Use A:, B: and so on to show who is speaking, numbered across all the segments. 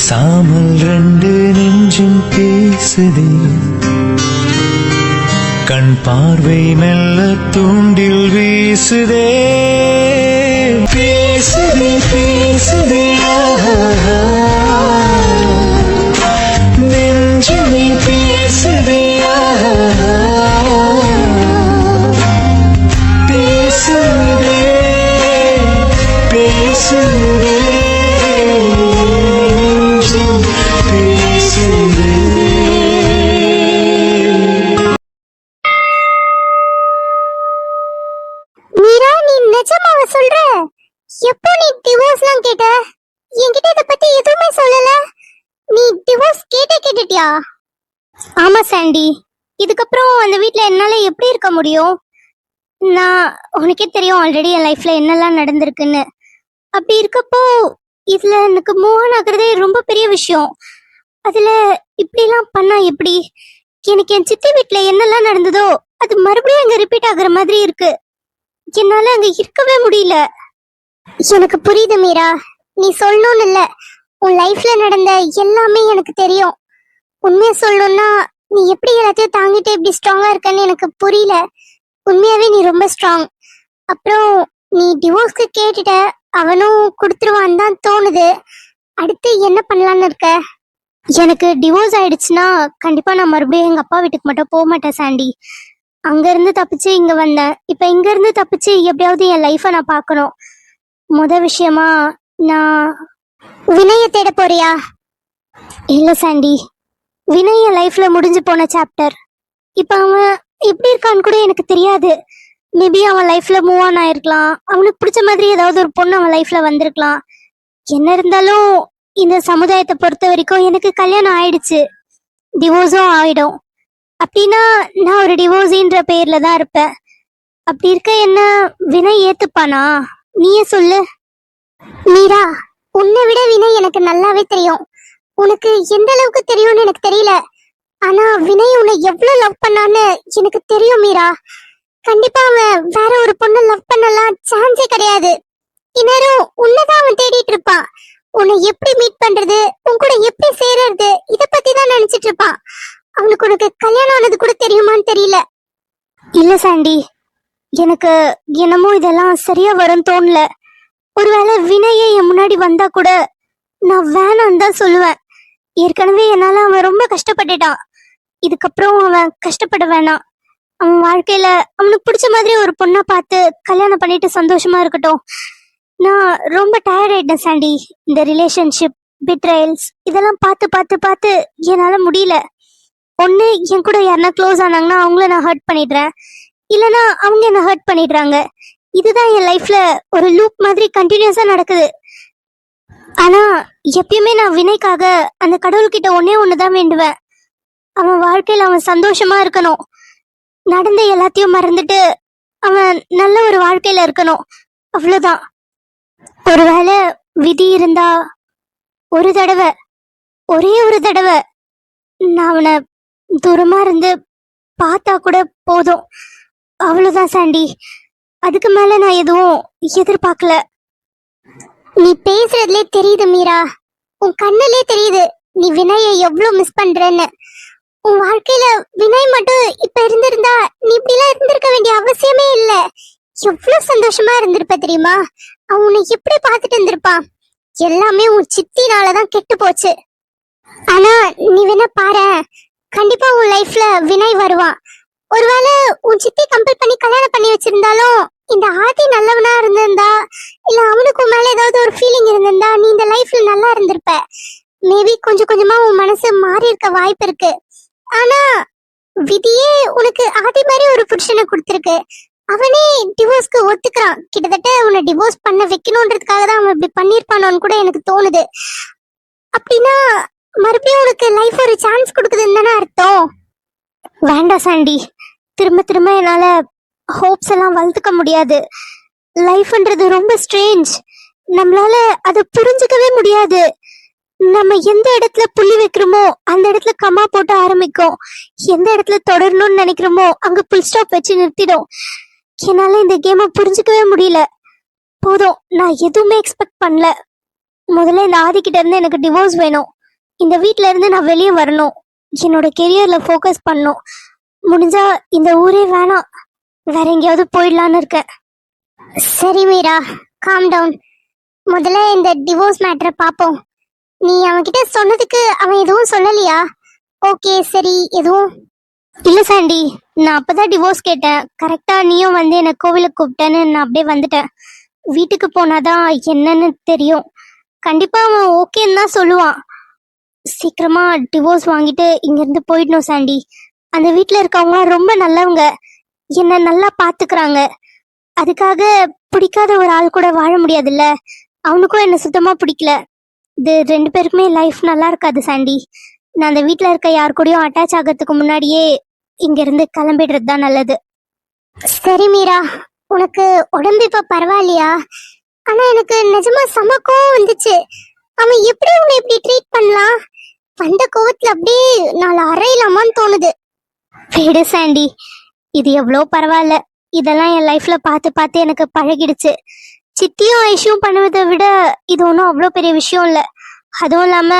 A: பேசாமல் ரெண்டு நெஞ்சும் பேசுதே, கண் பார்வை மெல்ல தூண்டில் வீசுதே. பேசுதே பேசுதே நெஞ்சுமே பேசுதே, பேசுதே பேசுதே பேசுதே.
B: மீரா, நீ நிஜமாவ சொல்ற? எப்போ நீ டிவோர்ஸ்லாம் கேட்ட? என்கிட்ட இத பத்தி எதுவுமே சொல்லல. நீ டிவோர்ஸ் கேட்டுட்டியா? ஆமா சாண்டி, இதுக்கப்புறம் அந்த வீட்ல என்னால எப்படி இருக்க முடியும்? நான் உனக்கே தெரியும் ஆல்ரெடி என் லைஃப்ல என்னெல்லாம் நடந்திருக்குன்னு. அப்படி இருக்கப்போ இதுல எனக்கு மூவ் ஆன் ஆகுறதே ரொம்ப பெரிய விஷயம். அதுல இப்படிலாம் பண்ணா எப்படி? எனக்கு என் சித்தி வீட்ல என்னெல்லாம் நடந்ததோ அது மறுபடியும் அங்க ரிப்பீட் ஆகுற மாதிரி இருக்கு. என்னால அங்க இருக்கவே முடியல. எனக்கு புரியுது மீரா, நீ சொல்லணும்னு இல்ல, உன் லைஃப்ல நடந்த எல்லாமே எனக்கு தெரியும். உண்மையை சொல்லணும்னா நீ எப்படி எல்லாத்தையும் தாங்கிட்டு இப்படி ஸ்ட்ராங்கா இருக்கன்னு எனக்கு புரியல. உண்மையாவே நீ ரொம்ப ஸ்ட்ராங். அப்புறம் நீ டிவோர்ஸ்க்கு கேட்டுட்ட, அவனும் கொடுத்துருவான்னு தான் தோணுது. அடுத்து என்ன பண்ணலான்னு இருக்க? எனக்கு டிவோர்ஸ் ஆயிடுச்சுன்னா கண்டிப்பா நான் மறுபடியும் எங்க அப்பா வீட்டுக்கு மட்டும் போக மாட்டேன் சாண்டி. அங்க இருந்து தப்பிச்சு இங்க வந்தேன். இப்ப இங்க இருந்து தப்பிச்சு எப்படியாவது என் லைஃப நான் பார்க்கணும். முத விஷயமா நான் வினய தேட போறியா? இல்ல சாண்டி, வினய் என் லைஃப்ல முடிஞ்சு போன சாப்டர். இப்ப அவன் எப்படி இருக்கான்னு கூட எனக்கு தெரியாது. மேபி அவன் லைஃப்ல மூவ் ஆன் ஆயிருக்கலாம். அவனுக்கு பிடிச்ச மாதிரி ஏதாவது ஒரு பொண்ணு அவன் லைஃப்ல வந்திருக்கலாம். என்ன இருந்தாலும் இந்த சமுதாயத்தை பொறுத்த வரைக்கும் எனக்கு கல்யாணம் ஆயிடுச்சு, டிவோர்ஸும் ஆயிடும். அப்படின்னா நான் ஒரு டிவோர்ஸின்ற பேர்ல தான் இருப்பேன். அப்படி இருக்க என்ன வினய் ஏத்துப்பானா? நீயே சொல்லு. மீரா, உன்னை விட வினய் எனக்கு நல்லாவே தெரியும். உனக்கு எந்த அளவுக்கு தெரியும்னு எனக்கு தெரியல. ஆனா வினய் உன்னை எவ்வளவு லவ் பண்ணான்னு எனக்கு தெரியும் மீரா. கண்டிப்பா அவன் வேற ஒரு பொண்ணு லவ் பண்ணலாம் சான்ஸே கிடையாது. இந்நேரம் உன்னதான் அவன் தேடிட்டு இருப்பான். உன்னை எப்படி மீட் பண்றது, உன் கூட எப்படி சேருறது, இத பத்தி தான் நினைச்சிட்டு இருப்பான். அவனுக்கு உனக்கு கல்யாணம் ஆனது கூட தெரியுமான்னு தெரியல. இல்ல சாண்டி, எனக்கு என்னமோ இதெல்லாம் சரியா வரும்னு தோணல. ஒருவேளை வினயே என் முன்னாடி வந்தா கூட நான் வேணான்னு தான் சொல்லுவேன். ஏற்கனவே என்னால அவன் ரொம்ப கஷ்டப்பட்டுட்டான். இதுக்கப்புறம் அவன் கஷ்டப்பட வேணாம். அவன் வாழ்க்கையில அவனுக்கு பிடிச்ச மாதிரி ஒரு பொண்ணை பார்த்து கல்யாணம் பண்ணிட்டு சந்தோஷமா இருக்கட்டும். நான் ரொம்ப டயர்ட் ஆயிட்டேன் சாண்டி. இந்த ரிலேஷன்ஷிப் பிட்ரையல்ஸ் இதெல்லாம் பார்த்து பார்த்து பார்த்து என்னால முடியல. ஒண்ணு என் கூட யாருன்னா க்ளோஸ் ஆனாங்கன்னா அவங்கள நான் ஹர்ட் பண்ணிடுறேன், இல்லைன்னா அவங்க என்ன ஹர்ட் பண்ணிடுறாங்க. இதுதான் என் லைஃப்ல ஒரு லூப் மாதிரி கண்டினியூஸா நடக்குது. ஆனா எப்பயுமே நான் வினைக்காக அந்த கடவுள்கிட்ட ஒன்னே ஒண்ணுதான் வேண்டுவேன். அவன் வாழ்க்கையில அவன் சந்தோஷமா இருக்கணும். நடந்த எல்லாத்தையும் மறந்துட்டு அவன் நல்ல ஒரு வாழ்க்கையில இருக்கணும், அவ்வளவுதான். ஒருவேளை விதி இருந்தா ஒரு தடவை, ஒரே ஒரு தடவை நான் அவனை தூரமா இருந்து பார்த்தா கூட போதும், அவ்வளவுதான் சாண்டி. அதுக்கு மேல நான் எதுவும் எதிர்பார்க்கல. நீ பேசுறதுலே தெரியுது மீரா, உன் கண்ணுலே தெரியுது நீ வினய எவ்வளவு மிஸ் பண்றன்னு. உன் வாழ்க்கையில வினய் மட்டும் இப்ப இருந்திருந்தா நீ இப்படி எல்லாம் இருந்திருக்க வேண்டிய அவசியமே இல்ல. எவ்வளவு சந்தோஷமா இருந்திருப்ப தெரியுமா? அவன் உன்னை எப்படி பார்த்துட்டு இருந்திருப்பான். எல்லாமே உன் சித்தினாலதான் கெட்டு போச்சு. ஆனா நீ வேணா பாரு, கண்டிப்பா உன் லைஃப்ல வினய் வருவான். ஒருவேளை உன் சித்தி கம்பல் பண்ணி கல்யாணம் பண்ணி வச்சிருந்தாலும் இந்த ஆதி நல்லவனா இருந்திருந்தா, இல்ல அவனுக்கு மேல ஏதாவது ஒரு ஃபீலிங் இருந்திருந்தா நீ இந்த லைஃப்ல நல்லா இருந்திருப்ப. மேபி கொஞ்சம் கொஞ்சமா உன் மனசு மாறி இருக்க வாய்ப்பு இருக்கு. ஆனா விதியே உனக்கு ஆதி மாதிரி ஒரு புருஷனை கொடுத்திருக்கு. அவனே டிவோர்ஸ்க்கு ஒத்துக்கிறான். கிட்டத்தட்ட உன்னை டிவோர்ஸ் பண்ண வைக்கணும்ன்றதுக்காக தான் அவன் இப்படி பண்ணிருப்பானோன்னு கூட எனக்கு தோணுது. அப்படின்னா மறுபடியும் உனக்கு லைஃப் ஒரு சான்ஸ் கொடுக்குதுன்னு தானே அர்த்தம். வேண்டாம் சாண்டி, திரும்ப திரும்ப என்னால ஹோப்ஸ் எல்லாம் வளர்த்துக்க முடியாது. லைஃப்ன்றது ரொம்ப ஸ்ட்ரேஞ்ச். நம்மளால அதை புரிஞ்சுக்கவே முடியாது. நம்ம எந்த இடத்துல புள்ளி வைக்கிறோமோ அந்த இடத்துல கம்மா போட்டு ஆரம்பிக்கும். எந்த இடத்துல தொடரணும்னு நினைக்கிறோமோ அங்க புல் ஸ்டாப் வச்சு நிறுத்திடும். என்னால இந்த கேமை புரிஞ்சுக்கவே முடியல. போதும், நான் எதுவுமே எக்ஸ்பெக்ட் பண்ணல. முதல்ல இந்த ஆதிக்கிட்ட இருந்து எனக்கு டிவோர்ஸ் வேணும். இந்த வீட்ல இருந்து நான் வெளியே வரணும். என்னோட கெரியர்ல ஃபோக்கஸ் பண்ணணும். முடிஞ்சா இந்த ஊரே வேணாம், வேற எங்கேயாவது போயிடலான்னு இருக்கேன். சரி மீரா, காம் டவுன். முதல்ல இந்த டிவோர்ஸ் மேட்டரை பார்ப்போம். நீ அவன்கிட்ட சொன்னதுக்கு அவன் எதுவும் சொல்லலையா? ஓகே சரி, எதுவும் இல்ல சாண்டி. நான் அப்பதான் டிவோர்ஸ் கேட்டேன். கரெக்டா நீயும் வந்து என்ன கோவிலுக்கு கூப்பிட்டேன்னு நான் அப்படியே வந்துட்டேன். வீட்டுக்கு போனாதான் என்னன்னு தெரியும். கண்டிப்பா அவன் ஓகேன்னு தான் சொல்லுவான். சீக்கிரமா டிவோர்ஸ் வாங்கிட்டு இங்க இருந்து போயிடணும் சாண்டி. அந்த வீட்ல இருக்கவங்க ரொம்ப நல்லவங்க, என்ன நல்லா பாத்துக்கிறாங்க. அதுக்காக பிடிக்காத ஒரு ஆள் கூட வாழ முடியாதுல்ல. அவனுக்கும் என்ன சுத்தமா பிடிக்கல. இது ரெண்டு பேருக்குமே லைஃப் நல்லா இருக்காது சாண்டி. நான் அந்த வீட்ல இருக்க யார் கூடயும் அட்டாச் ஆகிறதுக்கு முன்னாடியே இங்க இருந்து கிளம்பிடுறது தான் நல்லது. சரி மீரா, உனக்கு உடம்பு இப்ப பரவாயில்லையா? ஆனா எனக்கு நிஜமா சமக்கம் வந்துச்சு. அவன் எப்படி உன்னை இப்படி ட்ரீட் பண்ணலாம்? வந்த கோவத்துல அப்படியே நாலு அறையிலாமான்னு தோணுது. விடு சாண்டி, இது எவ்வளோ பரவாயில்ல. இதெல்லாம் என் லைஃப்ல பார்த்து பார்த்து எனக்கு பழகிடுச்சு. சித்தியும் ஐஷும் பண்ணுவதை விட இது ஒன்றும் அவ்வளோ பெரிய விஷயம் இல்லை. அதுவும் இல்லாம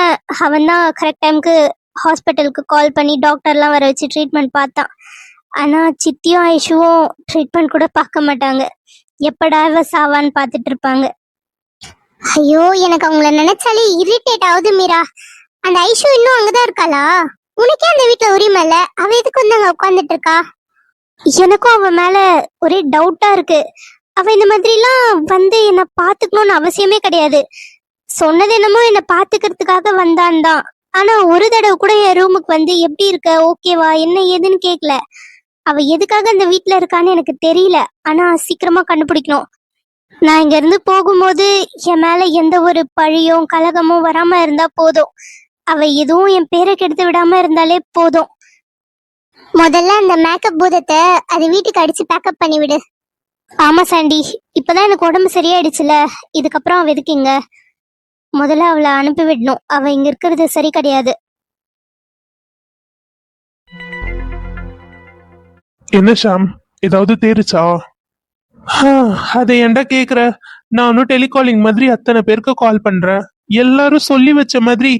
B: அவன் தான் கரெக்ட் டைமுக்கு ஹாஸ்பிட்டலுக்கு கால் பண்ணி டாக்டர்லாம் வர வச்சு ட்ரீட்மெண்ட் பார்த்தான். ஆனா சித்தியும் ஐஷுவும் ட்ரீட்மெண்ட் கூட பார்க்க மாட்டாங்க. எப்படா இவ சாவான்னு பார்த்துட்டு இருப்பாங்க. ஐயோ, எனக்கு அவங்கள நினைச்சாலே இரிட்டேட் ஆகுது மீரா. அந்த ஐஷு இன்னும் அங்கதான் இருக்காளா? உனக்கே அந்த வீட்டுல உரிமை இல்ல, அவ எதுக்கு வந்து அங்க உட்காந்துட்டு இருக்கா? எனக்கும் அவன் மேல ஒரே டவுட்டா இருக்கு. அவ இந்த மாதிரி எல்லாம் வந்து என்ன பாத்துக்கணும்னு அவசியமே கிடையாது. சொன்னது என்னமோ என்ன பாத்துக்கிறதுக்காக வந்தான் தான். ஆனா ஒரு தடவை கூட என் ரூமுக்கு வந்து எப்படி இருக்க, ஓகேவா, என்ன ஏதுன்னு கேட்கல. அவ எதுக்காக அந்த வீட்டுல இருக்கான்னு எனக்கு தெரியல. ஆனா சீக்கிரமா கண்டுபிடிக்கணும். நான் இங்க இருந்து போகும்போது என் மேல எந்த ஒரு பழியும் கலகமும் வராம இருந்தா போதும். அவ எதுவும் என் பேரை கெடுத்து விடாம இருந்தாலே போதும். முதல்ல அந்த மேக்கப் பூதத்தை அது வீட்டுக்கு அடிச்சு பேக்கப் பண்ணி விடு. ஆமா சாண்டி, இப்பதான் எனக்கு உடம்பு சரியாயிடுச்சுல, இதுக்கப்புறம் அவ எதுக்கு இங்க? முதல்ல அவளை அனுப்பி விடணும். அவ இங்க இருக்கிறது சரி கிடையாது.
C: என்ன ஷாம், ஏதாவது தேரிச்சா? அதை ஏன்டா கேக்குற? நானும் டெலிகாலிங் மாதிரி அத்தனை பேருக்கு கால் பண்றேன். எல்லாரும் சொல்லி வச்ச மாதிரி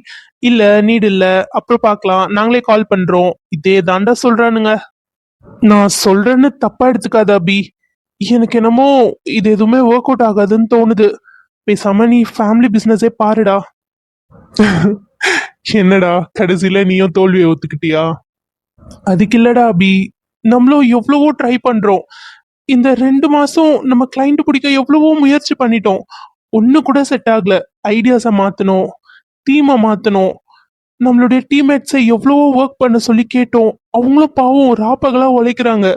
C: இல்ல, நீட் இல்ல, அப்புறம் பார்க்கலாம், நாங்களே கால் பண்றோம், இதே தாண்டா சொல்றானுங்க. நான் சொல்றேன்னு தப்பா எடுத்துக்காத அபி. எனக்கு என்னமோ இது எதுவுமே ஒர்க் அவுட் ஆகாதுன்னு தோணுது. பேசாம நீ ஃபேமிலி பிசினஸே பாருடா. என்னடா கடைசியில நீயும் தோல்வியை ஒத்துக்கிட்டியா? அதுக்கு இல்லடா அபி, நம்மளும் எவ்வளவோ ட்ரை பண்றோம். இந்த 2 மாசம் நம்ம கிளைண்ட் பிடிக்க எவ்வளவோ முயற்சி பண்ணிட்டோம். ஒண்ணு கூட செட் ஆகல. ஐடியாஸை மாத்தணும், டீமை மாத்தணும், நம்மளுடைய டீம்மேட்ஸை எவ்வளவோ ஒர்க் பண்ண சொல்லி கேட்டோம். அவங்களும் பாவம் ராப்பகலா உழைக்கிறாங்க.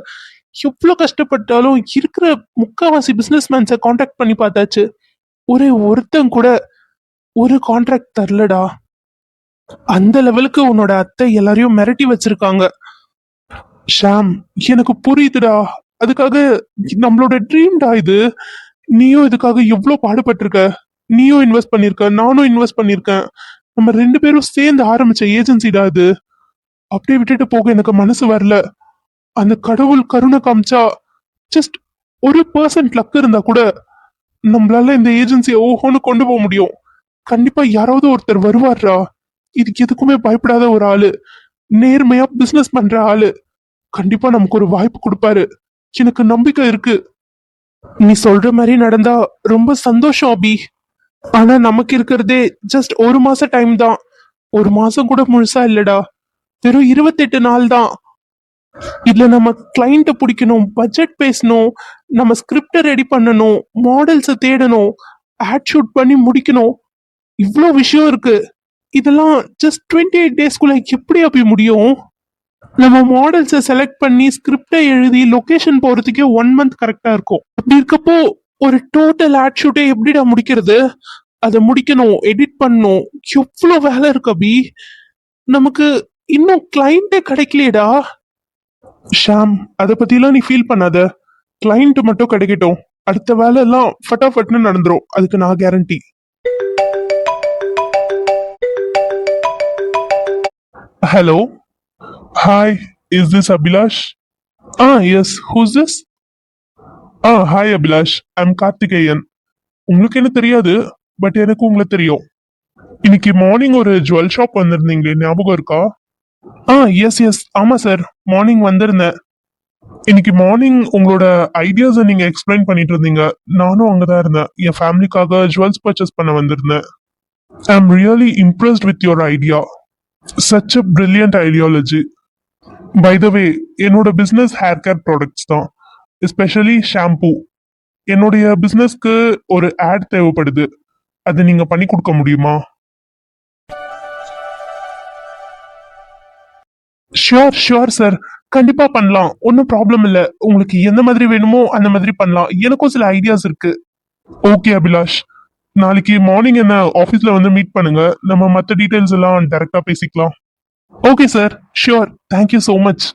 C: எவ்வளோ கஷ்டப்பட்டாலும் இருக்கிற முக்காவாசி பிசினஸ் மேன்ஸை கான்டாக்ட் பண்ணி பார்த்தாச்சு. ஒருத்தன் கூட ஒரு கான்ட்ராக்ட் தரலடா. அந்த லெவலுக்கு உன்னோட அத்தை எல்லாரையும் மிரட்டி வச்சிருக்காங்க. ஷாம், எனக்கு புரியுதுடா. அதுக்காக நம்மளோட ட்ரீம்டா இது. நீயும் இதுக்காக எவ்வளவு பாடுபட்டிருக்க. நீயும் இன்வெஸ்ட் பண்ணிருக்க, நானும் இன்வெஸ்ட் பண்ணிருக்கேன். நம்ம 2 பேரும் சேர்ந்து ஆரம்பிச்ச ஏஜென்சிடா இது. அப்படியே விட்டுட்டு போக எனக்கு மனசு வரல. அந்த கடவுள் கருணை காமிச்சா ஜஸ்ட் 1% லக் இருந்தா கூட நம்மளால இந்த ஏஜென்சியை ஓஹோன்னு கொண்டு போக முடியும். கண்டிப்பா யாராவது ஒருத்தர் வருவார்ரா. இதுக்கு எதுக்குமே பயப்படாத ஒரு ஆளு, நேர்மையா பிசினஸ் பண்ற ஆளு. கண்டிப்பா நமக்கு ஒரு வாய்ப்பு கொடுப்பாரு. எனக்கு நம்பிக்கை இருக்கு. நீ சொல்ற மாதிரி நடந்தா ரொம்ப சந்தோஷம் அபி. ஆனா நமக்கு இருக்கிறதே ஜஸ்ட் 1 மாசம் டைம் தான். 1 மாசம் கூட முழுசா இல்லடா, வெறும் 28 நாள் தான். இதுல நம்ம கிளைண்ட்டை பிடிக்கணும், பட்ஜெட் பேசணும், நம்ம ஸ்கிரிப்டை ரெடி பண்ணணும், மாடல்ஸை தேடணும், ஆட் ஷூட் பண்ணி முடிக்கணும். இவ்வளோ விஷயம் இருக்கு. இதெல்லாம் ஜஸ்ட் 28 டேஸ்க்குள்ள எப்படி அப்படி முடியும்? நம்ம மாடல்ஸை செலக்ட் பண்ணி ஸ்கிரிப்டை எழுதி லொகேஷன் போறதுக்கே 1 மந்த் கரெக்டா இருக்கும். அப்படி இருக்கப்போ ஒரு டோட்டல் ஆட் ஷூட்டை எப்படிடா முடிக்கிறது? அதை முடிக்கணும், எடிட் பண்ணணும், எவ்வளோ வேலை இருக்கு அபி. நமக்கு இன்னும் கிளைண்டே கிடைக்கலையேடா. ஷாம், அதை பத்திலாம் நீ ஃபீல் பண்ணாத. கிளைண்ட் மட்டும் கிடைக்கட்டும், அடுத்த வேலை எல்லாம் ஃபட்டாஃபட்னு நடந்துரும். அதுக்கு நான் guarantee. Hello, hi, is this Abhilash? Yes, who's this? Hi Abhilash, I'm Karthikeyan. உங்களுக்கு என்ன தெரியாது, பட் எனக்கு உங்களை தெரியும். இன்னைக்கு மார்னிங் ஒரு ஜுவல் ஷாப் வந்திருந்தீங்களே, ஞாபகம் இருக்கா? எஸ் ஆமா சார், மார்னிங் வந்திருந்தேன். இன்னைக்கு மார்னிங் உங்களோட ஐடியாஸை நீங்க எக்ஸ்பிளைன் பண்ணிட்டு இருந்தீங்க. நானும் அங்கதான் இருந்தேன். என் ஃபேமிலிக்காக ஜுவல்ஸ் பர்ச்சேஸ் பண்ண வந்திருந்தேன். I am really impressed with your idea. Such a brilliant ideology. By the way, என்னோட பிசினஸ் ஹேர் கேர் ப்ராடக்ட்ஸ் தான், எஸ்பெஷலி ஷாம்பூ. என்னுடைய பிசினஸ்க்கு ஒரு ஆட் தேவைப்படுது. அது நீங்க பண்ணி கொடுக்க முடியுமா? ஷியோர் சார், கண்டிப்பா பண்ணலாம். ஒன்றும் ப்ராப்ளம் இல்ல. உங்களுக்கு எந்த மாதிரி வேணுமோ அந்த மாதிரி பண்ணலாம். எனக்கும் சில ஐடியாஸ் இருக்கு. ஓகே அபிலாஷ், நாளைக்கு மார்னிங் என்ன ஆஃபீஸ்ல வந்து மீட் பண்ணுங்க. நம்ம மற்ற டீடைல்ஸ் எல்லாம் டைரக்டா பேசிக்கலாம். Okay sir, sure. Thank you so much.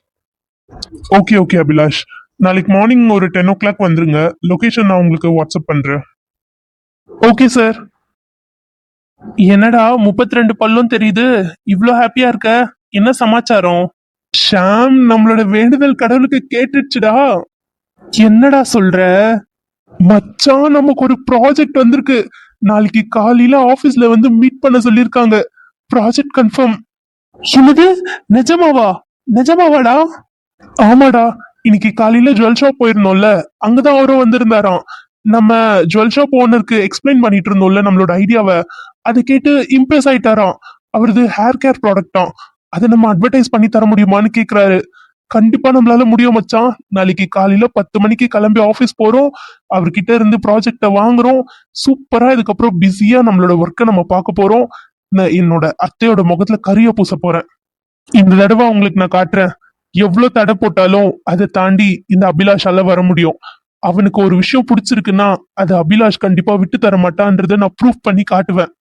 C: Okay Abhilash, நாளைக்கு மார்னிங் ஒரு 10 o'clock வந்துருங்க. லொகேஷன் நான் உங்களுக்கு வாட்ஸ்அப் பண்றேன். Okay sir. என்னடா 32 பல்லும் தெரியுது, இவ்ளோ ஹாப்பியா இருக்க? என்ன சமாச்சாரம்? ஷாம், நம்மளோட வேண்டுதல் கடவுளுக்கு கேட்டுடுச்சுடா. என்னடா சொல்ற? மச்சான், நமக்கு ஒரு ப்ராஜெக்ட் வந்திருக்கு. நாளைக்கு காலையில ஆபீஸ்ல வந்து மீட் பண்ண சொல்லிருக்காங்க. Project confirm. என்னது? நிஜமாவாடா? ஆமாடா. இன்னைக்கு காலையில ஜுவல் ஷாப் போயிருந்தோம்ல, அங்கதான் அவரும் வந்திருந்தாராம். நம்ம ஜுவல் ஷாப் ஓனருக்கு எக்ஸ்பிளைன் பண்ணிட்டு இருந்தோம்ல நம்மளோட ஐடியாவை. அதை கேட்டு இம்ப்ரெஸ் ஆயிட்டாராம். அவரது ஹேர் கேர் ப்ராடக்டாம். அதை நம்ம அட்வர்டைஸ் பண்ணி தர முடியுமான்னு கேக்குறாரு. கண்டிப்பா நம்மளால முடியும் மச்சான். நாளைக்கு காலையில 10 மணிக்கு கிளம்பி ஆபீஸ் போறோம். அவர்கிட்ட இருந்து ப்ராஜெக்ட வாங்குறோம். சூப்பரா இதுக்கப்புறம் பிஸியா நம்மளோட ஒர்க்கை நம்ம பார்க்க போறோம். நான் என்னோட அத்தையோட முகத்துல கரிய பூச போறேன். இந்த தடவை உங்களுக்கு நான் காட்டுறேன். எவ்வளவு தடை போட்டாலும் அதை தாண்டி இந்த அபிலாஷால வர முடியும். அவனுக்கு ஒரு விஷயம் பிடிச்சிருக்குன்னா அது அபிலாஷ் கண்டிப்பா விட்டு தர மாட்டான்றதை நான் ப்ரூஃப் பண்ணி காட்டுவேன்.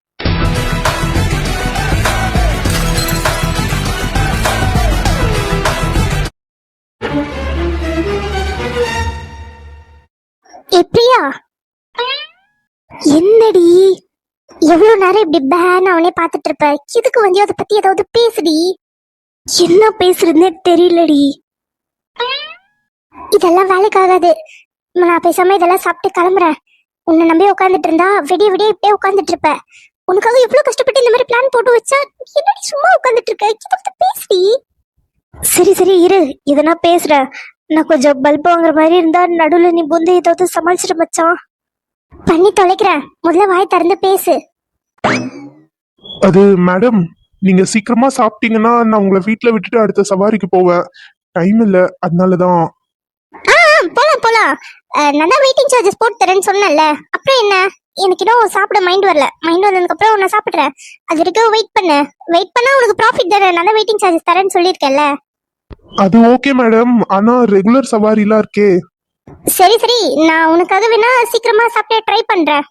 B: பிரியா, என்னடி எவ்வளவு நேரம் இப்படி பேன் அவனே பாத்துட்டு இருப்ப? இதுக்கு வந்து அதை பத்தி ஏதாவது பேசுடி. என்ன பேசுறதுன்னே தெரியலடி. இதெல்லாம் வேலைக்காகாது. நான் பேசாம இதெல்லாம் சாப்பிட்டு கிளம்புறேன். உன்னை நம்பி உட்காந்துட்டு இருந்தா விடிய விடிய இப்படியே உட்காந்துட்டு இருப்ப. உனக்காக எவ்வளவு கஷ்டப்பட்டு இந்த மாதிரி பிளான் போட்டு வச்சா என்னடி சும்மா உட்காந்துட்டு இருக்க? இதை பத்தி பேசுடி. சரி இரு, இதனா பேசுறேன். நான் கொஞ்சம் பல்ப் வாங்குற மாதிரி இருந்தா நடுவில் நீ புந்து ஏதாவது சமாளிச்சிட்டு மச்சான். பண்ணி தொலைக்கிறேன். முதல்ல வாய் திறந்து பேசு.
C: அது மேடம், நீங்க சீக்கிரமா சாப்பிட்டீங்கன்னா நான் உங்களை வீட்டுல விட்டுட்டு அடுத்த சவாரிக்கு போவேன். டைம் இல்ல, அதனாலதான்.
B: போலாம். நான் தான் வெயிட்டிங் சார்ஜஸ் போட்டு தரேன்னு சொன்னேன்ல. அப்புறம் என்ன, எனக்கு இன்னும் சாப்பிட மைண்ட் வரல. மைண்ட் வந்ததுக்கு அப்புறம் நான் சாப்பிடுறேன். அது வரைக்கும் வெயிட் பண்ணா உனக்கு ப்ராஃபிட் தானே. நான் தான் வெயிட்டிங் சார்ஜஸ் தரேன்னு சொல்லியிருக்கேன்ல.
C: அது ஓகே மேடம், ஆனா ரெகுலர் சவாரிலாம் இருக்கே.
B: சரி, நான் உனக்காக வேணா சீக்கிரமா சாப்பிட ட்ரை பண்றேன்.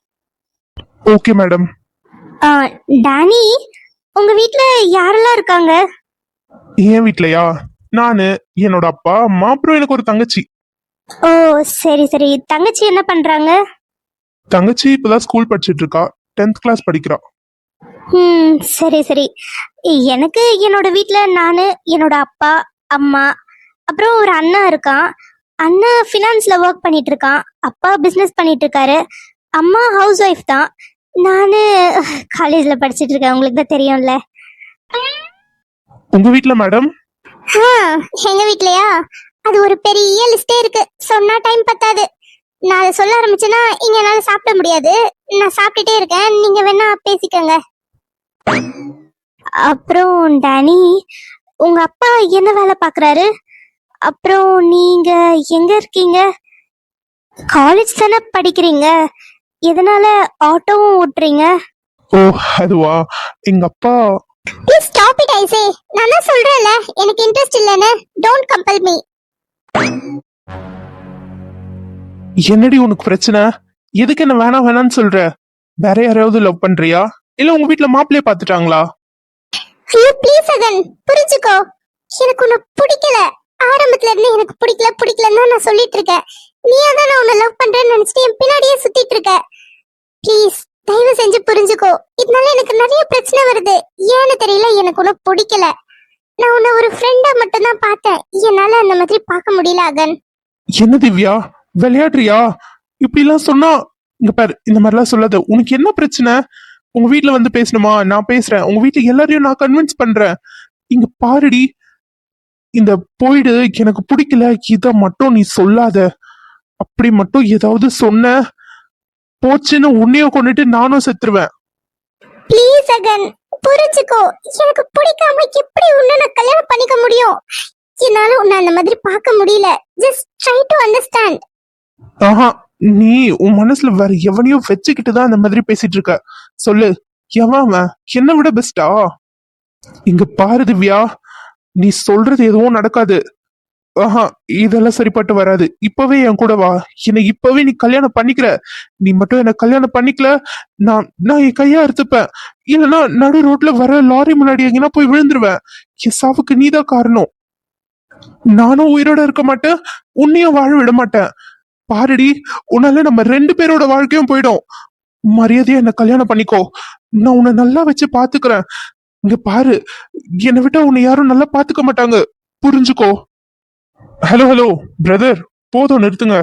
C: Okay madam.
B: டானி, உங்க வீட்ல யாரெல்லாம் இருக்காங்க?
C: என் வீட்லயா? நானு, என்னோட அப்பா, அம்மா, அப்புறம் எனக்கு ஒரு தங்கச்சி.
B: ஓ சரி. தங்கச்சி என்ன பண்றாங்க?
C: தங்கச்சி இப்பதான் ஸ்கூல் படிச்சிட்டு இருக்கா. 10th கிளாஸ் படிக்கிறா.
B: சரி. எனக்கு என்னோட வீட்ல நானு, என்னோட அப்பா, அம்மா, அப்புறம் ஒரு அண்ணா இருக்கான். அண்ணா ஃபினான்ஸ்ல ஒர்க் பண்ணிட்டு இருக்கான். அப்பா பிசினஸ் பண்ணிட்டு இருக்காரு. அம்மா ஹவுஸ் ஒய்ஃப் தான். நானு காலேஜ்ல படிச்சிட்டு இருக்கேன். உங்களுக்கு தான் தெரியும்ல.
C: உங்க வீட்ல மேடம்?
B: எங்க வீட்லயா? அது ஒரு பெரிய லிஸ்டே இருக்கு. சொன்னா டைம் பத்தாது. நான் அதை சொல்ல ஆரம்பிச்சேன்னா இங்க என்னால சாப்பிட முடியாது. நான் சாப்பிட்டுட்டே இருக்கேன். நீங்க வேணா பேசிக்கோங்க. அப்புறம் டானி, உங்க அப்பா என்ன வேலை பாக்குறாரு? அப்புறம் நீங்க எங்க இருக்கீங்க? காலேஜ் தானே படிக்கிறீங்க. எதனால ஆட்டோவும் ஓட்டுறீங்க?
C: ஓ அதுவா, எங்க அப்பா.
B: Please stop it. I say, நான் தான் சொல்றேன்ல எனக்கு இன்ட்ரெஸ்ட் இல்லன்னு. Don't compel me.
C: என்னடி உனக்கு பிரச்சனை? எதுக்கு என்ன வேணான்னு சொல்ற? வேற யாரையாவது லவ் பண்றியா? இல்ல உங்க வீட்ல மாப்பிள்ளைய பாத்துட்டாங்களா?
B: ஐயோ ப்ளீஸ் அகன், புரிஞ்சுக்கோ. எனக்கு உன்னை பிடிக்கல. ஆரம்பத்துல இருந்து எனக்கு பிடிக்கலன்னு நான் சொல்லிட்டு இருக்கேன். நீயா தான் நான் உன்னை லவ் பண்றேன்னு நினைச்சிட்டு என் பின்னாடியே சுத்திட்டு இருக்க. ப்ளீஸ் தயவு செஞ்சு புரிஞ்சுக்கோ. இதனால எனக்கு நிறைய பிரச்சனை வருது. ஏன்னு தெரியல, எனக்கு உன்னை பிடிக்கல. நான் உன்னை ஒரு ஃப்ரெண்டா மட்டும் தான் பார்த்தேன். என்னால அந்த மாதிரி பார்க்க முடியல அகன்.
C: என்ன திவ்யா, விளையாடுறியா? இப்படி எல்லாம் சொன்னா இங்க பாரு, இந்த மாதிரிலாம் சொல்லாத. உனக்கு என்ன பிரச்சனை? உங்க வீட்ல வந்து பேசணுமா? நான் பேசுறேன். உங்க வீட்ல எல்லாரையும் நான் கன்வின்ஸ் பண்றேன். இங்க பாருடி, இந்த போயிடு, எனக்கு பிடிக்கல, இத மட்டும் நீ சொல்லாத. அப்படி மட்டும் ஏதாவது சொன்ன, போச்சுன்னு உன்னையும் கொண்டுட்டு நானும் செத்துருவேன்.
B: ப்ளீஸ் அகன், புரிஞ்சுக்கோ. எனக்கு பிடிக்காம எப்படி உன்னை நான் கல்யாணம் பண்ணிக்க முடியும்? என்னால உன்னை அந்த மாதிரி பார்க்க முடியல. Just try to understand.
C: ஆஹா, நீ உன் மனசுல வேற எவனையோ வச்சுக்கிட்டு தான் அந்த மாதிரி பேசிட்டு இருக்க. சொல்லு, எவன் அவன்? என்னை விட பெஸ்டா? இங்க பாரு திவ்யா, நீ சொல்றது எதுவும் நடக்காது. ஆஹா, இதெல்லாம் சரிப்பட்டு வராது. இப்பவே என் கூட வா. என்னை இப்பவே நீ கல்யாணம் பண்ணிக்கிற. நீ மட்டும் என்ன கல்யாணம் பண்ணிக்கல, நான் நான் என் கையா அறுத்துப்பேன். இல்லைன்னா நடு ரோட்ல வர லாரி முன்னாடி எங்கன்னா போய் விழுந்துருவேன். என் சாவுக்கு நீதான் காரணம். நானும் உயிரோட இருக்க மாட்டேன், உன்னையும் வாழ விட மாட்டேன். பாருடி, உன்னால நம்ம 2 பேரோட வாழ்க்கையும் போயிடும். மரியாதையா என்ன கல்யாணம் பண்ணிக்கோ. நான் உன்னை நல்லா வச்சு பாத்துக்கிறேன். இங்க பாரு, என்னை விட்டா உன்னை யாரும் நல்லா பாத்துக்க மாட்டாங்க. புரிஞ்சுக்கோ. ஹலோ ஹலோ பிரதர், போதும் நிறுத்துங்க.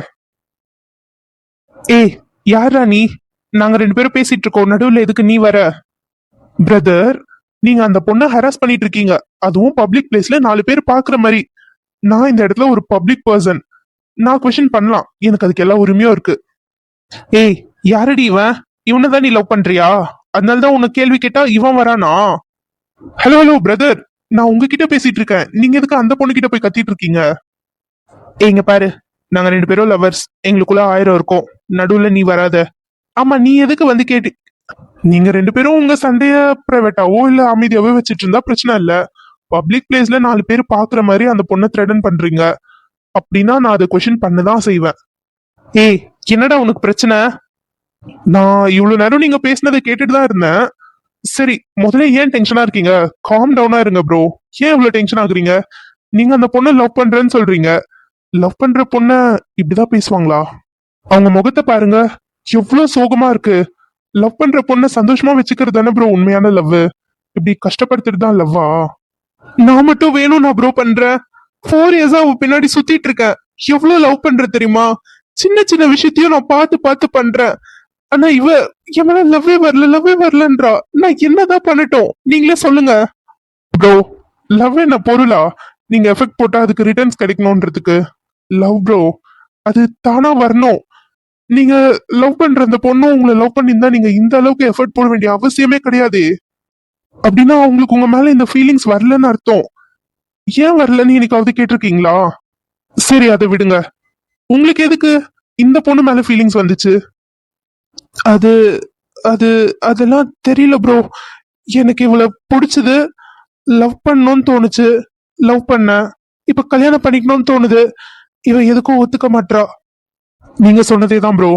C: ஏய், யாரா நீ? நாங்க 2 பேரும் பேசிட்டு இருக்கோம், நடுவுல எதுக்கு நீ வர? பிரதர், நீங்க அந்த பொண்ணை ஹராஸ் பண்ணிட்டு இருக்கீங்க, அதுவும் பப்ளிக் பிளேஸ்ல 4 பேர் பாக்குற மாதிரி. நான் இந்த இடத்துல ஒரு பப்ளிக் பர்சன், நான் கொஸ்டின் பண்ணலாம், எனக்கு அதுக்கு எல்லா உரிமையும் இருக்கு. ஏய், யாரடி இவன்? இவனை தான் நீ லவ் பண்றியா? அதனாலதான் உன்னை கேள்வி கேட்டா இவன் வரானா? ஹலோ ஹலோ பிரதர், நான் உங்ககிட்ட பேசிட்டு இருக்கேன், நீங்க எதுக்கு அந்த பொண்ணு கிட்ட போய் கத்திட்டு இருக்கீங்க? ஏங்க பாரு, நாங்க 2 பேரும் லவர்ஸ், எங்களுக்குள்ள 1000 இருக்கும், நடுவுல நீ வராத. ஆமா, நீ எதுக்கு வந்து கேட்டு? நீங்க 2 பேரும் உங்க சண்டைய பிரைவேட்டாவோ இல்ல அமைதியாவோ வச்சிட்டு இருந்தா பிரச்சனை இல்ல. பப்ளிக் பிளேஸ்ல 4 பேர் பாக்குற மாதிரி அந்த பொண்ணை த்ரெட்டன் பண்றீங்க அப்படின்னா நான் அதை கொஸ்டின் பண்ணதான் செய்வேன். ஏய், என்னடா உனக்கு பிரச்சனை? நான் இவ்வளவு நேரம் நீங்க பேசினதை கேட்டுட்டு தான் இருந்தேன். சரி, முதல்ல ஏன் டென்ஷனா இருக்கீங்க? காம் டவுனா இருங்க ப்ரோ. ஏன் இவ்வளவு டென்ஷன் ஆகுறீங்க? நீங்க அந்த பொண்ணை லவ் பண்றேன்னு சொல்றீங்க. லவ் பண்ற பொண்ண இப்படிதான் பேசுவாங்களா? அவங்க முகத்தை பாருங்க, எவ்வளவு சோகமா இருக்கு. லவ் பண்ற பொண்ண சந்தோஷமா வச்சுக்கிறது தானே ப்ரோ உண்மையான லவ். இப்படி கஷ்டப்படுத்துட்டு தான் லவ்வா? நான் மட்டும் வேணும் நான் ப்ரோ பண்றேன். 4 இயர்ஸா அவ பின்னாடி சுத்திட்டு இருக்கேன். எவ்வளவு லவ் பண்ற தெரியுமா? சின்ன சின்ன விஷயத்தையும் நான் பார்த்து பார்த்து பண்றேன். ஆனா இவ என் மேல லவ்வே வரலன்றா. நான் என்னதான் பண்ணட்டும், நீங்களே சொல்லுங்க. ப்ரோ, லவ் என்ன பொருளா? நீங்க எஃபெக்ட் போட்டா அதுக்கு ரிட்டர்ன்ஸ் கிடைக்கணும்ன்றதுக்கு? லவ் ப்ரோ, அது தானா வரணும். நீங்க லவ் பண்ற அந்த பொண்ணும் உங்களை லவ் பண்ணியிருந்தா நீங்க இந்த அளவுக்கு எஃபர்ட் போட வேண்டிய அவசியமே கிடையாது. அப்படின்னா உங்களுக்கு உங்க மேல இந்த ஃபீலிங்ஸ் வரலன்னு அர்த்தம். ஏன் வரலன்னு என்னைக்காவது கேட்டிருக்கீங்களா? சரி, அதை விடுங்க. உங்களுக்கு எதுக்கு இந்த பொண்ணு மேல ஃபீலிங்ஸ் வந்துச்சு? அது அது அதெல்லாம் தெரியல ப்ரோ. எனக்கு இவளை பிடிச்சது, லவ் பண்ணணும்னு தோணுச்சு, லவ் பண்ண. இப்ப கல்யாணம் பண்ணிக்கணும்னு தோணுது, இவ எதுக்கும் ஒத்துக்க மாட்றா. நீங்க சொன்னதே தான் ப்ரோ.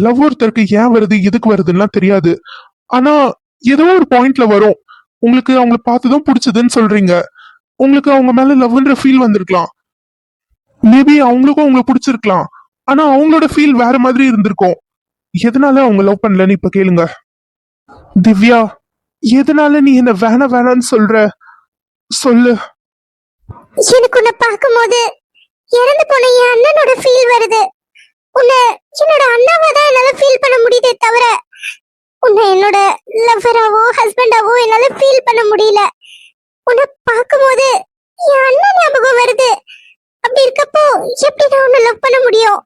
C: லவ் ஒருத்தருக்கு ஏன் வருது எதுக்கு வருதுன்னா தெரியாது. ஆனா ஏதோ ஒரு பாயிண்ட்ல வரும். உங்களுக்கு அவங்கள பார்த்துதான் பிடிச்சதுன்னு சொல்றீங்க. உங்களுக்கு அவங்க மேல லவ்ன்ற ஃபீல் வந்திருக்கலாம். மேபி அவங்களுக்கும் அவங்களை பிடிச்சிருக்கலாம். ஆனா அவங்களோட ஃபீல் வேற மாதிரி இருந்திருக்கும். எதனால அவங்க லவ் பண்ணலன்னு இப்ப கேளுங்க. திவ்யா, எதனால நீ என்ன வேணான்னு சொல்ற? சொல்லு.
B: எனக்கு உன்னை பார்க்கும்போது இறந்து போன என் அண்ணனோட ஃபீல் வருது. உன்னை என்னோட அண்ணாவா தான் என்னால ஃபீல் பண்ண முடியுதே தவிர உன்னை என்னோட லவ்வராவோ ஹஸ்பண்டாவோ என்னால ஃபீல் பண்ண முடியல. உன்னை பார்க்கும்போது என் அண்ணன் ஞாபகம் வருது. அப்படி இருக்கப்போ எப்படி நான் உன்னை லவ் பண்ண முடியும்?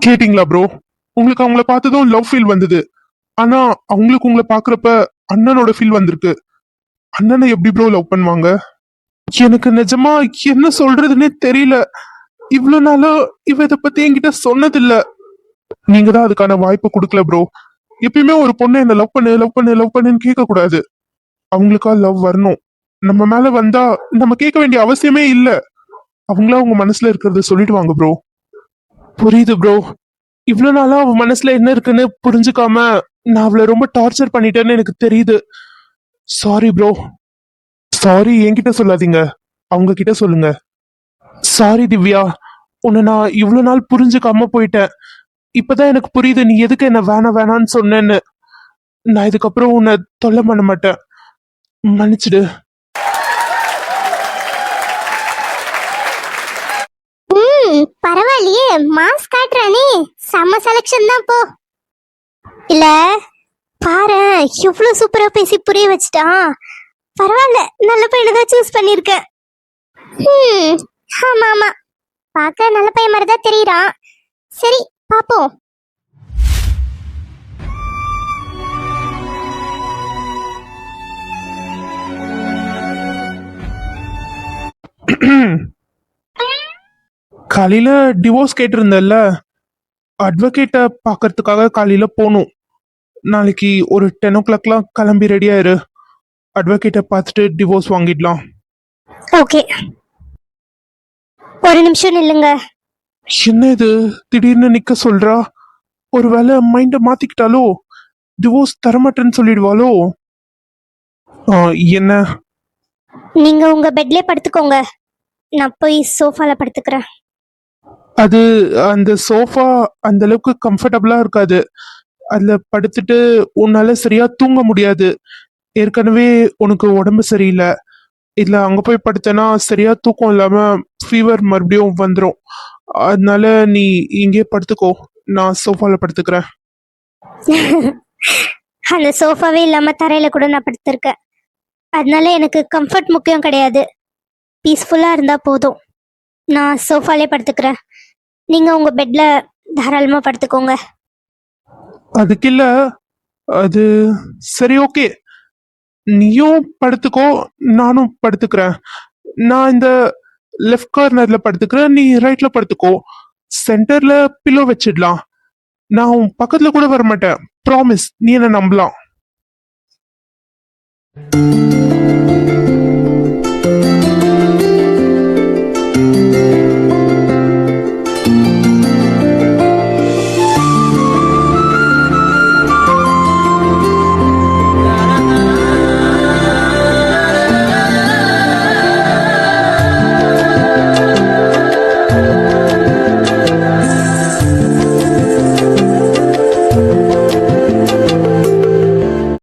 C: கேட்டீங்களா ப்ரோ? உங்களுக்கு அவங்கள பார்த்ததும் லவ் ஃபீல் வந்தது. ஆனா அவங்களுக்கு உங்களை பாக்குறப்ப அண்ணனோட ஃபீல் வந்திருக்கு. அண்ணனை எப்படி ப்ரோ லவ் பண்ணுவாங்க? எனக்கு நிஜமா என்ன சொல்றதுன்னே தெரியல. இவ்வளவு நாளா இவ இதை பத்தி என்கிட்ட சொன்னதில்ல. நீங்க தான் அதுக்கான வாய்ப்பு கொடுக்கல ப்ரோ. எப்பயுமே ஒரு பொண்ணை என்ன லவ் பண்ணுன்னு கேட்க கூடாது. அவங்களுக்கா லவ் வரணும். நம்ம மேல வந்தா நம்ம கேட்க வேண்டிய அவசியமே இல்ல. அவங்களா அவங்க மனசுல இருக்கிறத சொல்லிடுவாங்க ப்ரோ. புரியுது ப்ரோ. இவ்வளவு நாளா அவ மனசுல என்ன இருக்குன்னு புரிஞ்சுக்காம நான் அவளை ரொம்ப டார்ச்சர் பண்ணிட்டேன்னு எனக்கு தெரியுது. Sorry bro. சாரி என்கிட்ட சொல்லாதீங்க, அவங்க கிட்ட சொல்லுங்க. சாரி திவ்யா, உன்னை நான் இவ்வளவு நாள் புரிஞ்சுக்காம போயிட்டேன். இப்பதான் எனக்கு புரியுது நீ எதுக்கு என்ன வேணான்னு சொன்னேன்னு. நான் இதுக்கப்புறம் உன்னை தொல்லை பண்ண மாட்டேன், மன்னிச்சிடு.
B: பரவாயில்லையே, மாஸ் காட்டுறானே. செம்ம செலக்ஷன் தான் போ. இல்ல பாரு எவ்வளவு சூப்பரா பேசி புரிய வச்சுட்டான். பரவாயில்ல, நல்ல பையனை தான் சூஸ் பண்ணிருக்கேன். ஆமா ஆமா, பார்க்க நல்ல பையன் மாதிரி தான் தெரியறான். சரி பாப்போம்.
C: காலையில டிவோர்ஸ் கேட்டிருந்தல்ல, அட்வொகேட்டை பார்க்கறதுக்காக காலையில போகணும். நாளைக்கு ஒரு 10 o'clockலாம் கிளம்பி ரெடியா இரு. அட்வொகேட்டை பார்த்துட்டு டிவோர்ஸ் வாங்கிடலாம்.
B: ஓகே, ஒரு நிமிஷம் நில்லுங்க.
C: என்ன இது திடீர்னு நிக்க சொல்றா? ஒருவேளை மைண்ட மாத்திக்கிட்டாலோ? டிவோர்ஸ் தரமாட்டேன்னு சொல்லிடுவாளோ? என்ன?
B: நீங்க உங்க பெட்லயே படுத்துக்கோங்க, நான் போய் சோஃபால படுத்துக்கிறேன்.
C: அது அந்த சோஃபா அந்த அளவுக்கு கம்ஃபர்டபுளா இருக்காது. அதுல படுத்துட்டு உன்னால சரியா தூங்க முடியாது. ஏற்கனவே உனக்கு உடம்பு சரியில்லை. இதுல அங்க போய் படுத்தனா சரியா தூக்கம் இல்லாம ஃபீவர் மறுபடியும் வந்துடும். அதனால நீ இங்கே படுத்துக்கோ, நான் சோஃபால படுத்துக்கிறேன்.
B: அந்த சோஃபாவே இல்லாம தரையில கூட நான் படுத்திருக்கேன். அதனால எனக்கு கம்ஃபர்ட் முக்கியம் கிடையாது, பீஸ்ஃபுல்லா இருந்தா போதும். நான் சோஃபாலே படுத்துக்கிறேன், நீங்க உங்க பெட்ல தாராளமா படுத்துக்கோங்க.
C: அதுக்கு இல்ல, அது சரி, ஓகே. நீயும் படுத்துக்கோ, நானும் படுத்துக்கிறேன். நான் இந்த லெஃப்ட் கார்னர்ல படுத்துக்கிறேன், நீ ரைட்ல படுத்துக்கோ. சென்டர்ல பில்லோ வச்சிடலாம். நான் உன் பக்கத்துல கூட வர மாட்டேன், ப்ராமிஸ். நீ என்ன நம்பலாம்.